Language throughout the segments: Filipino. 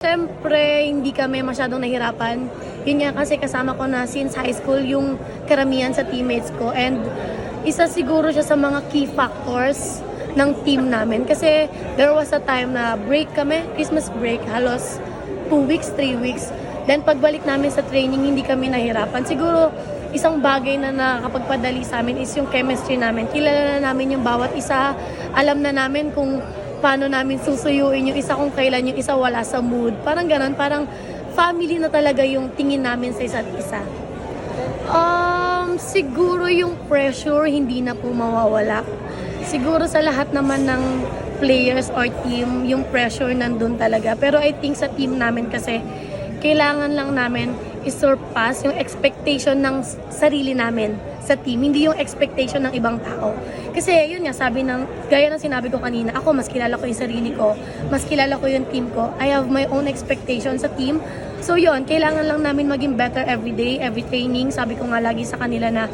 Siyempre, hindi kami masyadong nahirapan. Yun nga kasi kasama ko na since high school yung karamihan sa teammates ko. And isa siguro siya sa mga key factors ng team namin. Kasi there was a time na break kami, Christmas break, halos 2 weeks, 3 weeks. Then pagbalik namin sa training, hindi kami nahirapan. Siguro isang bagay na nakakapagpadali sa amin is yung chemistry namin. Kilala na namin yung bawat isa. Alam na namin kung paano namin susuyuin yung isa, kung kailan yung isa wala sa mood. Parang ganun, parang family na talaga yung tingin namin sa isa't isa. Siguro yung pressure hindi na po mawawala. Siguro sa lahat naman ng players or team, yung pressure nandun talaga. Pero I think sa team namin kasi, kailangan lang namin i-surpass yung expectation ng sarili namin sa team, hindi yung expectation ng ibang tao. Kasi yun nga, gaya ng sinabi ko kanina, ako mas kilala ko yung sarili ko, mas kilala ko yung team ko, I have my own expectation sa team. So yun, kailangan lang namin maging better every day, every training. Sabi ko nga lagi sa kanila na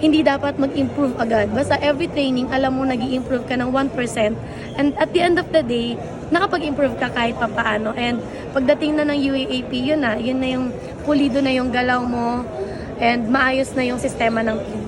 hindi dapat mag-improve agad. Basta every training, alam mo nag-i-improve ka ng 1%. And at the end of the day, nakapag-improve ka kahit papaano. And pagdating na ng UAAP, yun na yung pulido na yung galaw mo and maayos na yung sistema ng team.